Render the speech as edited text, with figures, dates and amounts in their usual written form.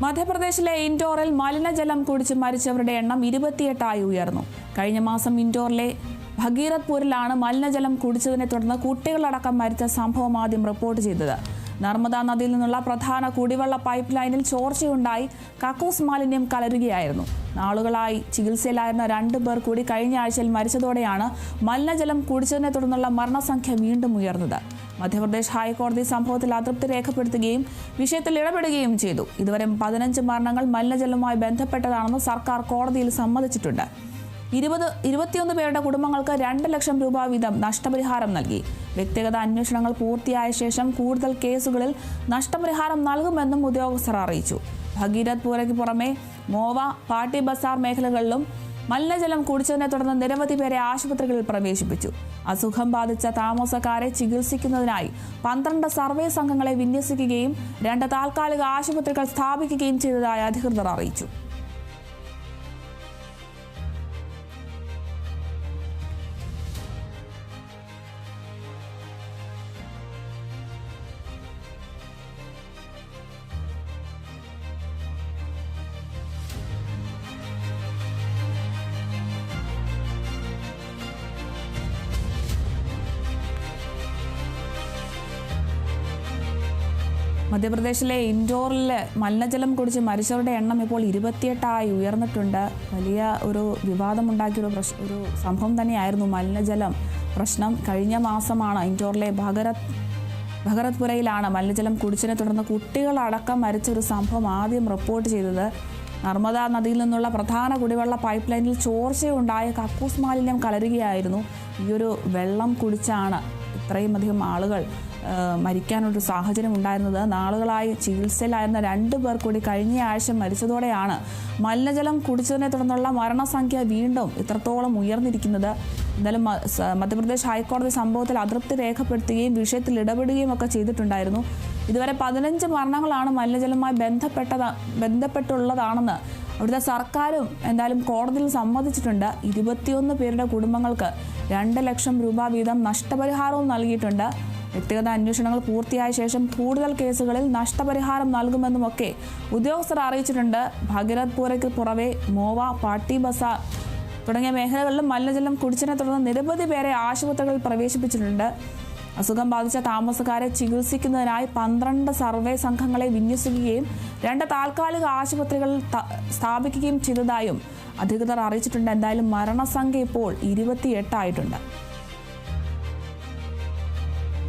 മധ്യപ്രദേശിലെ ഇൻഡോറിൽ മലിനജലം കുടിച്ച് മരിച്ചവരുടെ എണ്ണം 28 ഉയർന്നു. കഴിഞ്ഞ മാസം ഇൻഡോറിലെ ഭഗീരഥ്പൂരിലാണ് മലിനജലം കുടിച്ചതിനെ തുടർന്ന് കുട്ടികളടക്കം മരിച്ച സംഭവം ആദ്യം റിപ്പോർട്ട് ചെയ്തത്. നർമ്മദ നദിയിൽ നിന്നുള്ള പ്രധാന കുടിവെള്ള പൈപ്പ് ലൈനിൽ ചോർച്ചയുണ്ടായി കക്കൂസ് മാലിന്യം കലരുകയായിരുന്നു. നാളുകളായി ചികിത്സയിലായിരുന്ന 2 പേർ കൂടി കഴിഞ്ഞ ആഴ്ചയിൽ മരിച്ചതോടെയാണ് മലിനജലം കുടിച്ചതിനെ തുടർന്നുള്ള മരണസംഖ്യ വീണ്ടും ഉയർന്നത്. മധ്യപ്രദേശ് ഹൈക്കോടതി സംഭവത്തിൽ അതൃപ്തി രേഖപ്പെടുത്തുകയും വിഷയത്തിൽ ഇടപെടുകയും ചെയ്തു. ഇതുവരെ 15 മരണങ്ങൾ മലിനജലവുമായി ബന്ധപ്പെട്ടതാണെന്ന് സർക്കാർ കോടതിയിൽ സമ്മതിച്ചിട്ടുണ്ട്. 21 പേരുടെ കുടുംബങ്ങൾക്ക് 2 ലക്ഷം രൂപ വീതം നഷ്ടപരിഹാരം നൽകി. വ്യക്തിഗത അന്വേഷണങ്ങൾ പൂർത്തിയായ ശേഷം കൂടുതൽ കേസുകളിൽ നഷ്ടപരിഹാരം നൽകുമെന്നും ഉദ്യോഗസ്ഥർ അറിയിച്ചു. ഭഗീരഥ്പൂരയ്ക്ക് പുറമെ മോവ, പാട്ടി ബസാർ മേഖലകളിലും മലിനജലം കുടിച്ചതിനെ തുടർന്ന് നിരവധി പേരെ ആശുപത്രികളിൽ പ്രവേശിപ്പിച്ചു. അസുഖം ബാധിച്ച താമസക്കാരെ ചികിത്സിക്കുന്നതിനായി 12 സർവേ സംഘങ്ങളെ വിന്യസിക്കുകയും 2 താൽക്കാലിക ആശുപത്രികൾ സ്ഥാപിക്കുകയും ചെയ്തതായി അധികൃതർ അറിയിച്ചു. മധ്യപ്രദേശിലെ ഇൻഡോറിൽ മലിനജലം കുടിച്ച് മരിച്ചവരുടെ എണ്ണം ഇപ്പോൾ 28 ഉയർന്നിട്ടുണ്ട്. വലിയ ഒരു വിവാദമുണ്ടാക്കിയൊരു ഒരു സംഭവം തന്നെയായിരുന്നു മലിനജലം പ്രശ്നം. കഴിഞ്ഞ മാസമാണ് ഇൻഡോറിലെ ഭഗരത്പുരയിലാണ് മലിനജലം കുടിച്ചതിനെ തുടർന്ന് കുട്ടികളടക്കം മരിച്ചൊരു സംഭവം ആദ്യം റിപ്പോർട്ട് ചെയ്തത്. നർമ്മദ നദിയിൽ നിന്നുള്ള പ്രധാന കുടിവെള്ള പൈപ്പ് ലൈനിൽ ചോർച്ചയുണ്ടായ കക്കൂസ് മാലിന്യം കലരുകയായിരുന്നു. ഈയൊരു വെള്ളം കുടിച്ചാണ് ഇത്രയും അധികം ആളുകൾ മരിക്കാനൊരു സാഹചര്യം ഉണ്ടായിരുന്നത്. നാളുകളായി ചികിത്സയിലായിരുന്ന 2 പേർ കൂടി കഴിഞ്ഞ ആഴ്ച മരിച്ചതോടെയാണ് മലിനജലം കുടിച്ചതിനെ തുടർന്നുള്ള മരണസംഖ്യ വീണ്ടും ഇത്രത്തോളം ഉയർന്നിരിക്കുന്നത്. എന്തായാലും മധ്യപ്രദേശ് ഹൈക്കോടതി സംഭവത്തിൽ അതൃപ്തി രേഖപ്പെടുത്തുകയും വിഷയത്തിൽ ഇടപെടുകയും ഒക്കെ ചെയ്തിട്ടുണ്ടായിരുന്നു. ഇതുവരെ 15 മരണങ്ങളാണ് മലിനജലവുമായി ബന്ധപ്പെട്ടുള്ളതാണെന്ന് അവിടുത്തെ സർക്കാരും എന്തായാലും കോടതിയിൽ സമ്മതിച്ചിട്ടുണ്ട്. 21 പേരുടെ കുടുംബങ്ങൾക്ക് 2 ലക്ഷം രൂപ വീതം നഷ്ടപരിഹാരവും നൽകിയിട്ടുണ്ട്. വ്യക്തിഗത അന്വേഷണങ്ങൾ പൂർത്തിയായ ശേഷം കൂടുതൽ കേസുകളിൽ നഷ്ടപരിഹാരം നൽകുമെന്നുമൊക്കെ ഉദ്യോഗസ്ഥർ അറിയിച്ചിട്ടുണ്ട്. ഭഗീരഥ്പൂരയ്ക്ക് പുറമെ മോവ, പാട്ടി ബസാർ തുടങ്ങിയ മേഖലകളിലും മലിനജലം കുടിച്ചതിനെ തുടർന്ന് നിരവധി പേരെ ആശുപത്രികളിൽ പ്രവേശിപ്പിച്ചിട്ടുണ്ട്. അസുഖം ബാധിച്ച താമസക്കാരെ ചികിത്സിക്കുന്നതിനായി 12 സർവേ സംഘങ്ങളെ വിന്യസിക്കുകയും 2 താൽക്കാലിക ആശുപത്രികൾ സ്ഥാപിക്കുകയും ചെയ്തതായും അധികൃതർ അറിയിച്ചിട്ടുണ്ട്. എന്തായാലും മരണസംഖ്യ ഇപ്പോൾ 28 ആയിട്ടുണ്ട്.